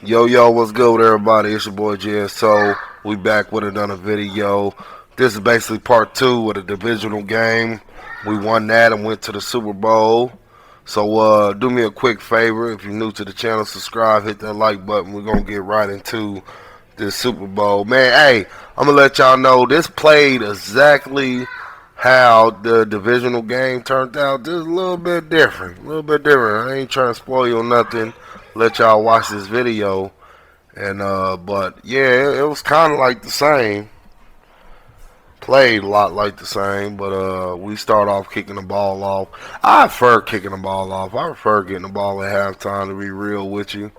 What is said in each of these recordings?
Yo, what's good with everybody? It's your boy GSO. We back with another video. This is basically part two of the divisional game. We won that and went to the Super Bowl. So do me a quick favor. If you're new to the channel, subscribe, hit that like button. We're going to get right into this Super Bowl. Man, hey, I'm going to let y'all know this played exactly how the divisional game turned out. Just a little bit different. A little bit different. I ain't trying to spoil you or nothing. Let y'all watch this video. And but yeah, it was kind of like the same. Played a lot like the same, but we start off kicking the ball off. I prefer kicking the ball off. I prefer getting the ball at halftime, to be real with you.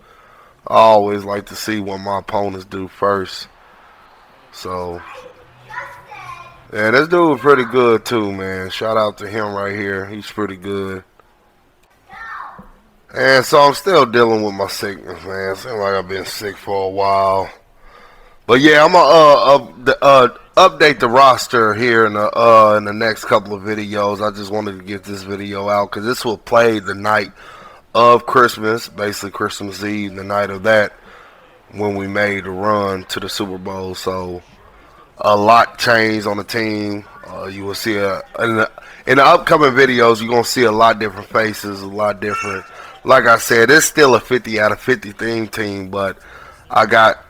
I always like to see what my opponents do first. So yeah, this dude was pretty good too, man. Shout out to him right here. He's pretty good. And so I'm still dealing with my sickness, man. Seems like I've been sick for a while. But yeah, I'm gonna update the roster here in the next couple of videos. I just wanted to get this video out because this will play the night of Christmas, basically Christmas Eve, the night of that when we made the run to the Super Bowl. So a lot changed on the team. You will see in the upcoming videos, you're gonna see a lot different faces, a lot different. Like I said, it's still a 50 out of 50 team, but I got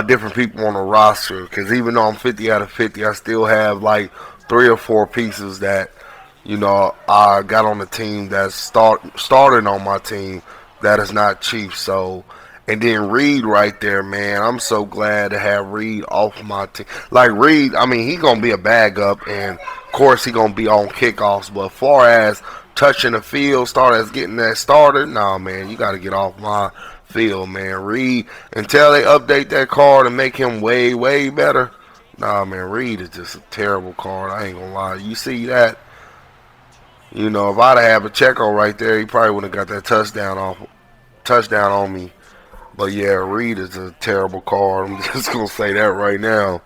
different people on the roster because even though I'm 50 out of 50, I still have like 3 or 4 pieces that I got on the team that's starting on my team that is not Chiefs. So and then Reed right there, man. I'm so glad to have Reed off of my team. Like Reed, I mean, he gonna be a bag up, and of course he gonna be on kickoffs. But far as touching the field, start as getting that started, nah, man, you got to get off my field, man. Reed, until they update that card and make him way, way better. Nah, man, Reed is just a terrible card. I ain't gonna lie. You see that? If I'd have a Checo right there, he probably would have got that touchdown on me. But yeah, Reed is a terrible card. I'm just gonna say that right now.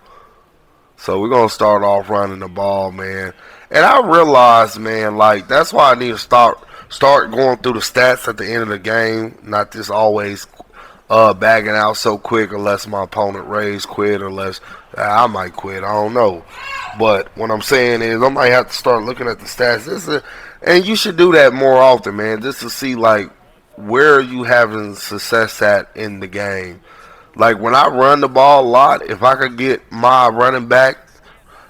So we're gonna start off running the ball, man. And I realized, man, like that's why I need to start going through the stats at the end of the game, not just always bagging out so quick unless my opponent raise quit or unless I might quit. I don't know. But what I'm saying is I might have to start looking at the stats. And you should do that more often, man, just to see like where are you having success at in the game. Like when I run the ball a lot, if I could get my running back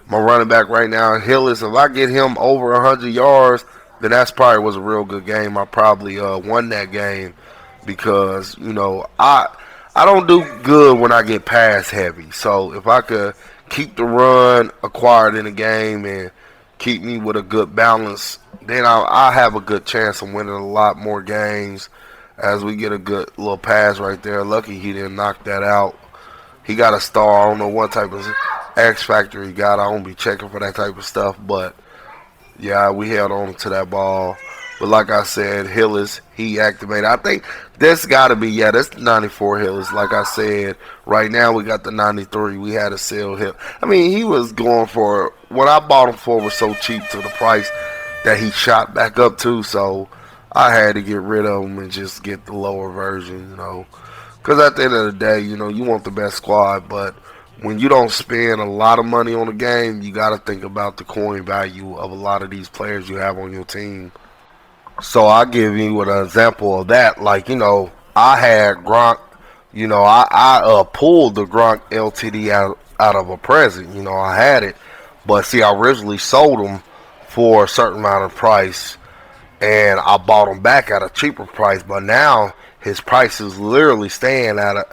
right now, Hillis, if I get him over 100 yards, then that's probably was a real good game. I probably won that game because I don't do good when I get pass heavy. So if I could keep the run acquired in the game and keep me with a good balance, then I have a good chance of winning a lot more games as we get a good little pass right there. Lucky he didn't knock that out. He got a star. I don't know what type of X factor he got. I don't be checking for that type of stuff, but yeah, we held on to that ball. But like I said, Hillis, he activated. I think this got to be, that's the 94 Hillis. Like I said, right now we got the 93. We had a sale hit. I mean, he was going for, what I bought him for was so cheap to the price that he shot back up to. So I had to get rid of him and just get the lower version, Because at the end of the day, you want the best squad, but when you don't spend a lot of money on the game, you got to think about the coin value of a lot of these players you have on your team. So I'll give you an example of that. Like, I had Gronk, I pulled the Gronk LTD out of a present. I had it. But see, I originally sold them for a certain amount of price, and I bought them back at a cheaper price. But now his price is literally staying at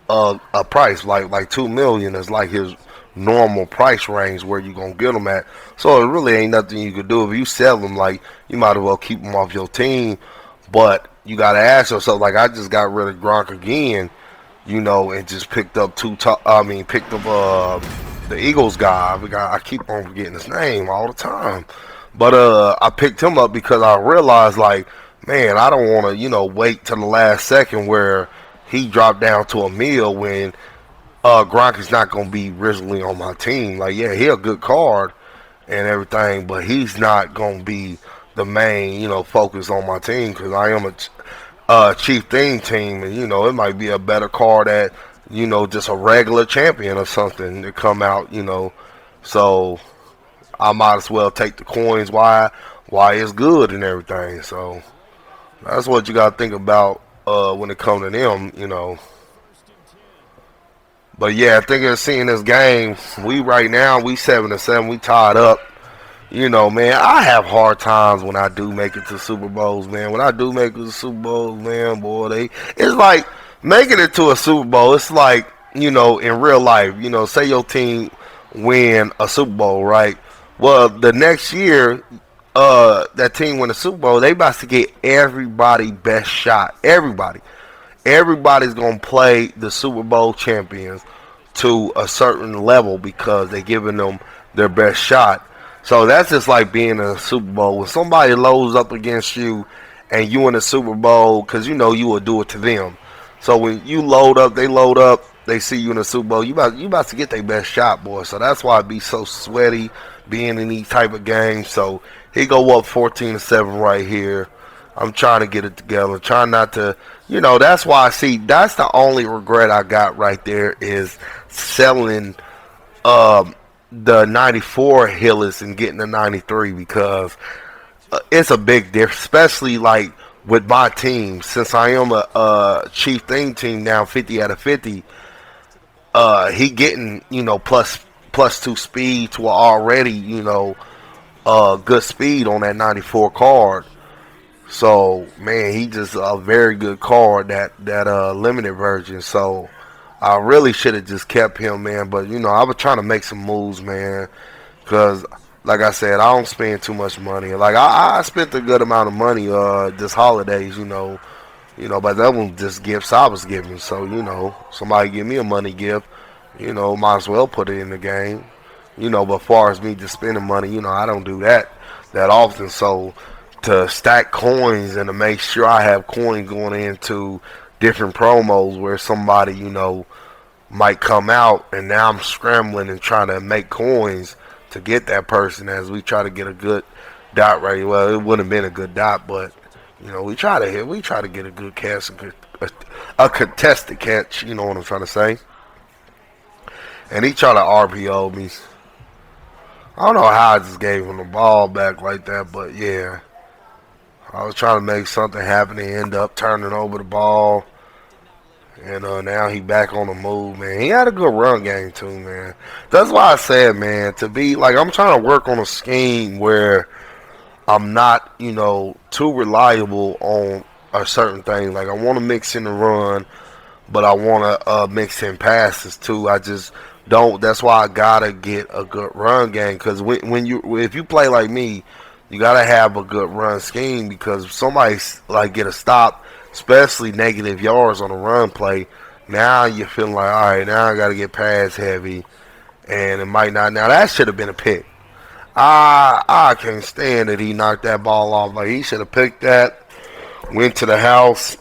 a price like 2 million is like his normal price range where you gonna get them at. So it really ain't nothing you could do if you sell them. Like you might as well keep them off your team, but you gotta ask yourself. Like I just got rid of Gronk again, and just picked up the Eagles guy. I keep on forgetting his name all the time, but I picked him up because I realized like, man, I don't want to wait till the last second where he dropped down to a meal when Gronk is not going to be originally on my team. Like, yeah, he a good card and everything, but he's not going to be the main, focus on my team because chief thing team, and it might be a better card at just a regular champion or something to come out. So I might as well take the coins. Why it's good and everything. So that's what you gotta think about when it comes to them. But yeah, I think of seeing this game, we 7-7, we tied up. Man, I have hard times when I do make it to Super Bowls, man. When I do make it to Super Bowls, man, boy, it's like making it to a Super Bowl. It's like, in real life, say your team win a Super Bowl, right? Well, the next year, that team win a Super Bowl, they about to get everybody best shot. Everybody's gonna play the Super Bowl champions to a certain level because they're giving them their best shot. So that's just like being in a Super Bowl. When somebody loads up against you and you in a Super Bowl, because you will do it to them. So when you load up, they see you in a Super Bowl, you about to get their best shot, boy. So that's why it be so sweaty being in these type of games. So he go up 14-7 right here. I'm trying to get it together. Trying not to, that's why that's the only regret I got right there is selling the 94 Hillis and getting the 93 because it's a big difference, especially like with my team. Since I am a chief thing team now, 50 out of 50, he getting, plus 2 speed to already, good speed on that 94 card. So, man, he just a very good card, that limited version. So, I really should have just kept him, man. But, I was trying to make some moves, man. Because, like I said, I don't spend too much money. Like, I spent a good amount of money this holidays, but that was just gifts I was giving. So, somebody give me a money gift, might as well put it in the game. But as far as me just spending money, I don't do that often. So, to stack coins and to make sure I have coins going into different promos where somebody, might come out, and now I'm scrambling and trying to make coins to get that person as we try to get a good dot right. Well, it wouldn't have been a good dot, but we try to get a good catch, a contested catch, you know what I'm trying to say. And he tried to RPO me. I don't know how I just gave him the ball back like that, but yeah. I was trying to make something happen and end up turning over the ball. And now he back on the move, man. He had a good run game, too, man. That's why I said, man, to be, like, I'm trying to work on a scheme where I'm not, too reliable on a certain thing. Like, I want to mix in the run, but I want to mix in passes, too. I just don't. That's why I got to get a good run game. Because if you play like me, you gotta have a good run scheme because if somebody like get a stop, especially negative yards on a run play, now you're feeling like, all right, now I gotta get pass heavy, and it might not. Now that should have been a pick. I can't stand that he knocked that ball off. Like he should have picked that, went to the house.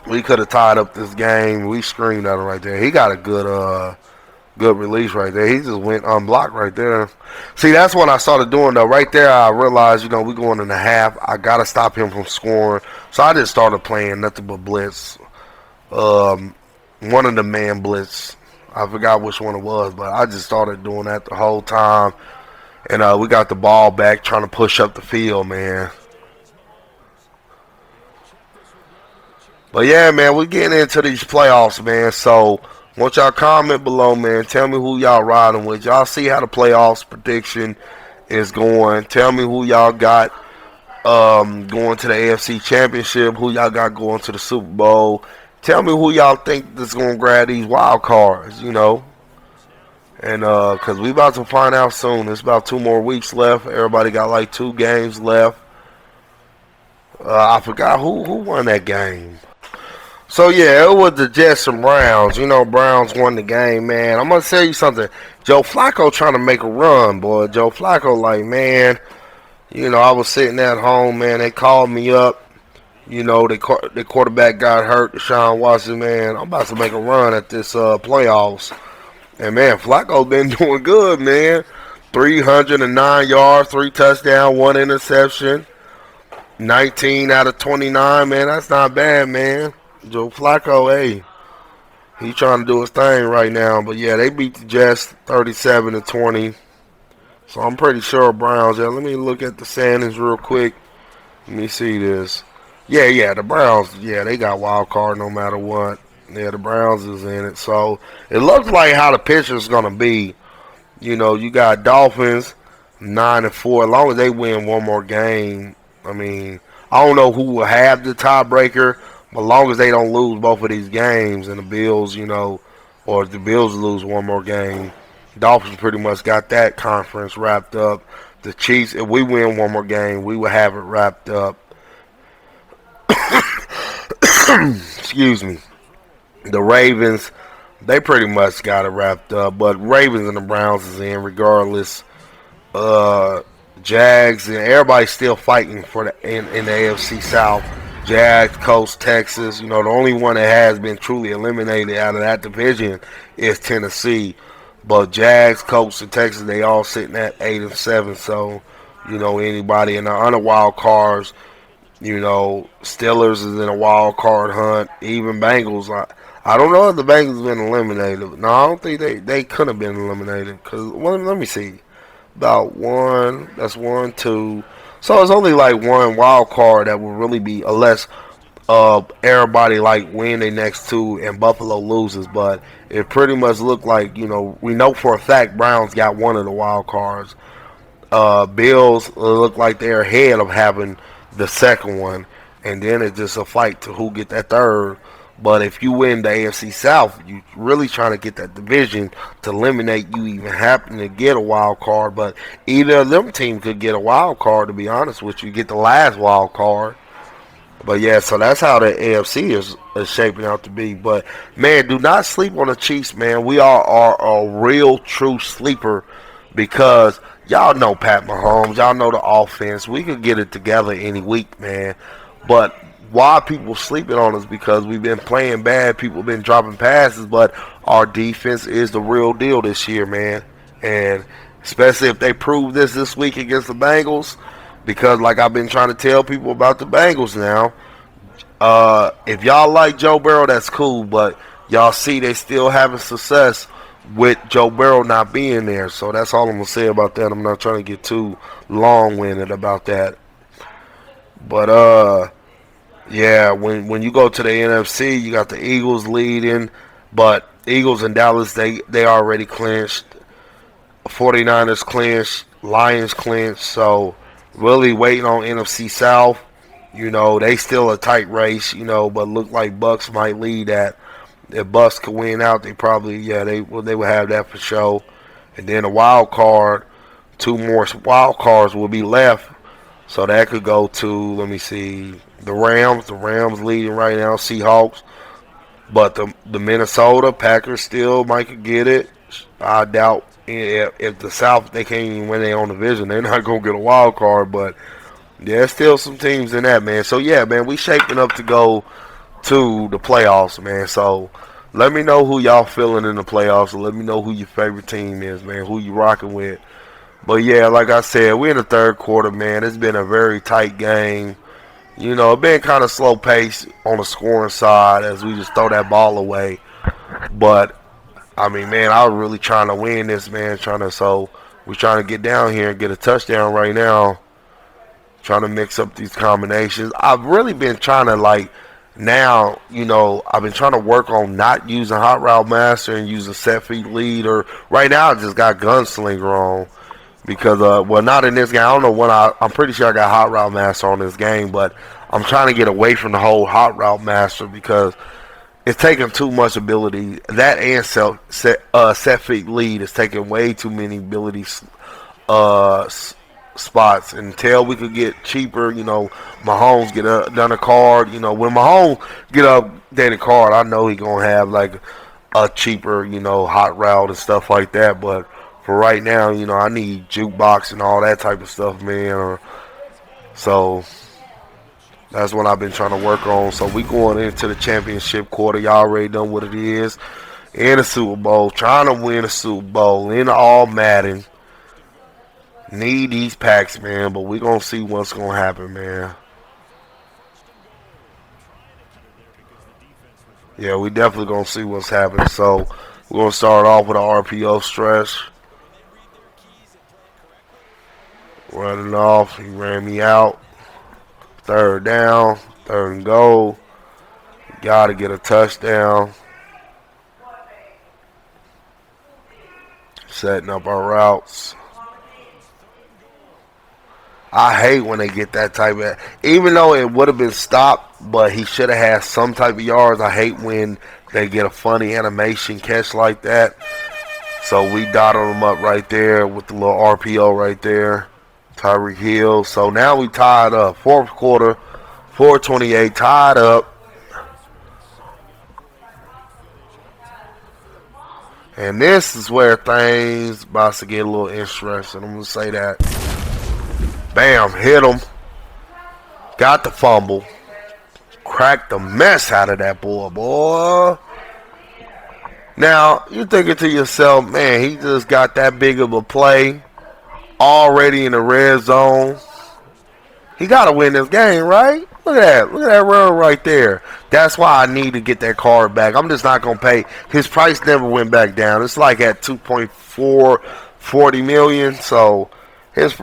We could have tied up this game. We screamed at him right there. He got a good release right there. He just went unblocked right there. See, that's what I started doing, though. Right there, I realized, we're going in the half. I got to stop him from scoring. So I just started playing nothing but blitz. One of the man blitz. I forgot which one it was, but I just started doing that the whole time. And we got the ball back, trying to push up the field, man. But, yeah, man, we're getting into these playoffs, man. So, want y'all comment below, man. Tell me who y'all riding with. Y'all see how the playoffs prediction is going. Tell me who y'all got going to the AFC Championship. Who y'all got going to the Super Bowl. Tell me who y'all think is going to grab these wild cards, And because we about to find out soon. There's about 2 more weeks left. Everybody got like 2 games left. I forgot who won that game. So, yeah, it was the Jets and Browns. Browns won the game, man. I'm going to tell you something. Joe Flacco trying to make a run, boy. Joe Flacco, like, man, I was sitting at home, man. They called me up. The quarterback got hurt, Deshaun Watson, man. I'm about to make a run at this playoffs. And, man, Flacco been doing good, man. 309 yards, 3 touchdowns, 1 interception. 19 out of 29, man. That's not bad, man. Joe Flacco, hey, he trying to do his thing right now. But yeah, they beat the Jets 37 to 20. So I'm pretty sure Browns. Yeah, let me look at the standings real quick. Let me see this. Yeah, the Browns. Yeah, they got wild card no matter what. Yeah, the Browns is in it. So it looks like how the picture's gonna be. You got Dolphins 9-4. As long as they win one more game, I mean, I don't know who will have the tiebreaker, but as long as they don't lose both of these games and the Bills, or if the Bills lose one more game, Dolphins pretty much got that conference wrapped up. The Chiefs, if we win one more game, we will have it wrapped up. Excuse me. The Ravens, they pretty much got it wrapped up, but Ravens and the Browns is in regardless. Uh, Jags and everybody's still fighting for in the AFC South. Jags, Colts, Texas. The only one that has been truly eliminated out of that division is Tennessee. But Jags, Colts, and Texas, they all sitting at 8-7. So, anybody in the under wild cards, Steelers is in a wild card hunt. Even Bengals. I don't know if the Bengals been eliminated. No, I don't think they could have been eliminated. Cause let me see. About one. That's 1, 2. So it's only like one wild card that will really be unless everybody like win their next two and Buffalo loses. But it pretty much looked like we know for a fact Browns got one of the wild cards. Bills look like they're ahead of having the second one, and then it's just a fight to who get that third. But if you win the AFC South, you really trying to get that division to eliminate you even happen to get a wild card. But either of them teams could get a wild card, to be honest with you, get the last wild card. But yeah, so that's how the AFC is shaping out to be. But man, do not sleep on the Chiefs, man. We are a real true sleeper because y'all know Pat Mahomes, y'all know the offense. We could get it together any week, man. But why people sleeping on us because we've been playing bad. People been dropping passes, but our defense is the real deal this year, man. And especially if they prove this week against the Bengals, because like I've been trying to tell people about the Bengals now. If y'all like Joe Burrow, that's cool, but y'all see they still having success with Joe Burrow not being there. So that's all I'm gonna say about that. I'm not trying to get too long-winded about that. But yeah, when you go to the NFC, you got the Eagles leading, but Eagles and Dallas, they already clinched. 49ers clinched, Lions clinched, so really waiting on NFC South. They still a tight race, but look like Bucks might lead that. If Bucks could win out, they probably, they would have that for sure. And then a wild card, two more wild cards will be left. So that could go to, let me see, the Rams. The Rams leading right now, Seahawks. But the Minnesota Packers still might get it. I doubt if the South, they can't even win their own division. They're not going to get a wild card. But there's still some teams in that, man. So, yeah, man, we shaping up to go to the playoffs, man. So let me know who y'all feeling in the playoffs. And let me know who your favorite team is, man. Who you rocking with. But, yeah, like I said, we're in the third quarter, man. It's been a very tight game. It's been kind of slow pace on the scoring side as we just throw that ball away. But, I mean, man, I was really trying to win this, man. So we're trying to get down here and get a touchdown right now. Trying to mix up these combinations. I've really been trying to, now, I've been trying to work on not using Hot Route Master and using Set Feet Lead. Or right now I just got Gunslinger on. Because, not in this game. I don't know when I'm pretty sure I got Hot Route Master on this game, but I'm trying to get away from the whole Hot Route Master because it's taking too much ability. That and set feet lead is taking way too many ability spots. Until we could get cheaper, Mahomes get done a card. When Mahomes get up Danny card, I know he gonna have a cheaper, hot route and stuff like that, but. For right now, I need jukebox and all that type of stuff, man. So that's what I've been trying to work on. So we going into the championship quarter. Y'all already know what it is. In the Super Bowl, trying to win a Super Bowl in all Madden. Need these packs, man. But we gonna see what's gonna happen, man. Yeah, we definitely gonna see what's happening. So we're gonna start off with an RPO stretch. Running off, he ran me out. Third down, third and goal. Gotta get a touchdown. Setting up our routes. I hate when they get that type of, even though it would have been stopped, but he should have had some type of yards. I hate when they get a funny animation catch like that. So we dotted them up right there with the little RPO right there. Tyreek Hill. So now we tied up. Fourth quarter, 4:28, tied up. And this is where things about to get a little interesting. I'm going to say that. Bam, hit him. Got the fumble. Cracked the mess out of that boy. Now, you're thinking to yourself, man, he just got that big of a play already in the red zone. He got to win this game, right? Look at that. Look at that run right there. That's why I need to get that card back. I'm just not going to pay. His price never went back down. It's like at 2.4, 40 million. So his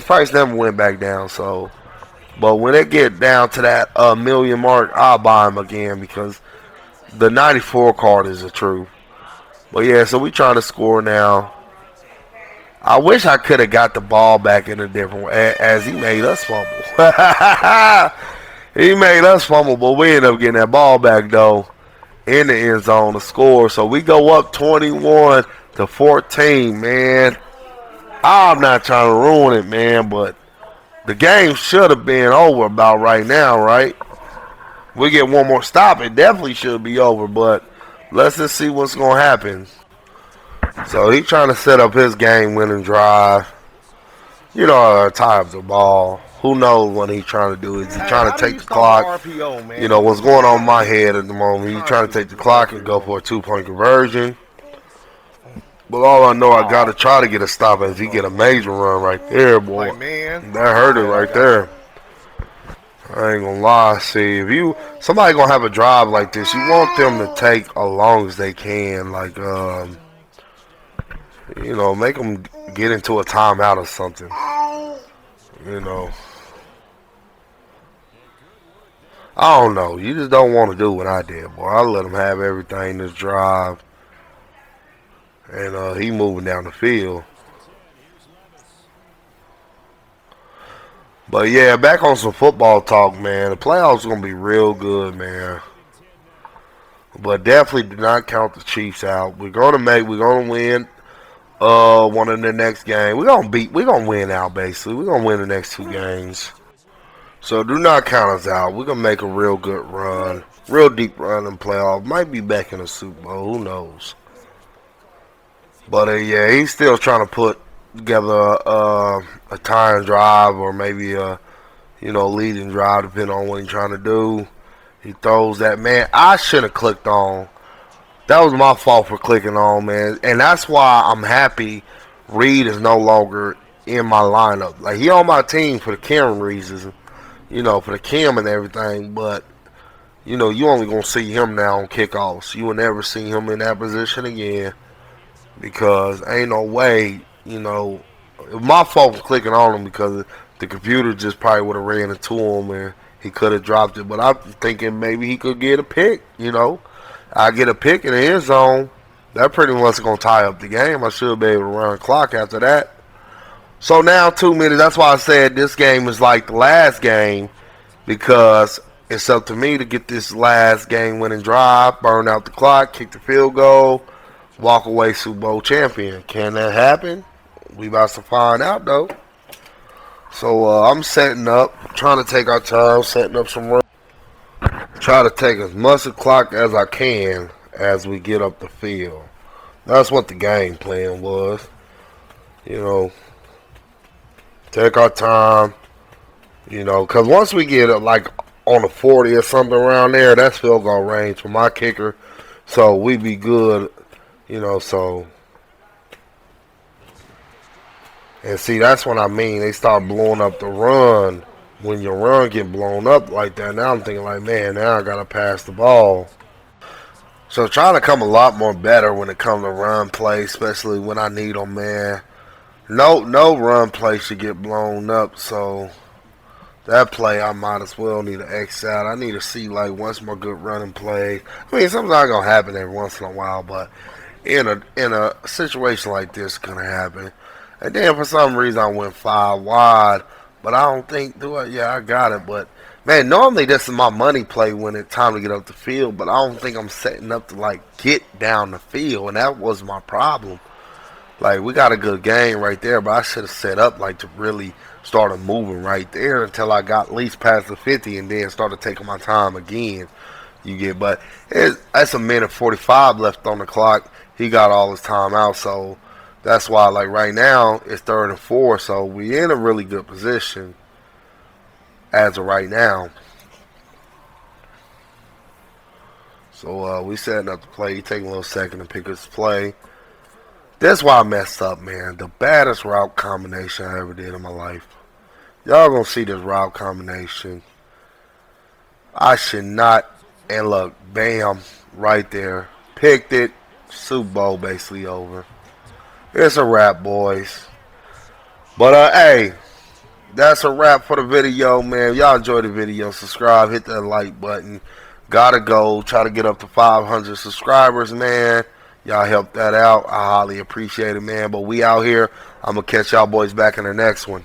price never went back down. So, but when it get down to that million mark, I'll buy him again because the 94 card is the truth. But yeah, so we trying to score now. I wish I could have got the ball back in a different way, as he made us fumble. He made us fumble, but we ended up getting that ball back, though, in the end zone to score. So we go up 21-14, man. I'm not trying to ruin it, man, but the game should have been over about right now, right? We get one more stop, it definitely should be over, but let's just see what's going to happen. So he's trying to set up his game-winning drive. You know, tie up the ball. Who knows what he's trying to do? Is he trying to take the clock? RPO, you know, what's going on in my head at the moment. He's trying to take the clock and go for a two-point conversion. But all I know, I got to try to get a stop as he get a major run right there, boy. That hurt it right there. I ain't gonna lie. See, if somebody gonna have a drive like this, you want them to take as long as they can. Like, you know, make them get into a timeout or something. You know. I don't know. You just don't want to do what I did, boy. I let him have everything this drive. And he moving down the field. But yeah, back on some football talk, man. The playoffs are going to be real good, man. But definitely do not count the Chiefs out. We're going to win one of the next game. We're gonna win out basically. We're gonna win the next two games. So do not count us out. We're gonna make a real good run. Real deep run in playoff. Might be back in the Super Bowl, who knows. But yeah, he's still trying to put together a tying drive or maybe a leading drive depending on what he's trying to do. He throws that, man. I should have clicked on. That was my fault for clicking on, man. And that's why I'm happy Reed is no longer in my lineup. Like, he on my team for the camera reasons, for the cam and everything. But, you only going to see him now on kickoffs. You will never see him in that position again. Because ain't no way, it was my fault for clicking on him because the computer just probably would have ran into him and he could have dropped it. But I'm thinking maybe he could get a pick, I get a pick in the end zone. That pretty much going to tie up the game. I should be able to run the clock after that. So now 2 minutes. That's why I said this game is like the last game because it's up to me to get this last game-winning drive, burn out the clock, kick the field goal, walk away Super Bowl champion. Can that happen? We about to find out, though. So I'm setting up, trying to take our time, setting up some runs. Try to take as much of the clock as I can as we get up the field. That's what the game plan was. Take our time. Because once we get like on the 40 or something around there, that's field goal range for my kicker. So we be good, so. And see, that's what I mean. They start blowing up the run. When your run get blown up like that, now I'm thinking like, man, now I got to pass the ball. So trying to come a lot more better when it comes to run play, especially when I need them, man. No run play should get blown up, so that play I might as well need to X out. I need to see like once more good running play. I mean, sometimes gonna happen every once in a while, but in a situation like this, it's gonna happen. And then for some reason I went 5 wide, but I don't think do it. Yeah, I got it, but man, normally this is my money play when it's time to get up the field, but I don't think I'm setting up to like get down the field, and that was my problem. Like we got a good game right there, but I should have set up like to really started moving right there until I got at least past the 50, and then started taking my time again. You get, but that's a minute 45 left on the clock. He got all his time out, so that's why like right now it's 3rd and 4, so we in a really good position as of right now. So we setting up the play. He taking a little second to pick his play. That's why I messed up, man. The baddest route combination I ever did in my life. Y'all gonna see this route combination. I should not. And look, bam, right there. Picked it. Super Bowl basically over. It's a wrap, boys. But hey, that's a wrap for the video, man. If y'all enjoyed the video, subscribe, hit that like button. Gotta go. Try to get up to 500 subscribers, man. Y'all help that out. I highly appreciate it, man. But we out here. I'm going to catch y'all boys back in the next one.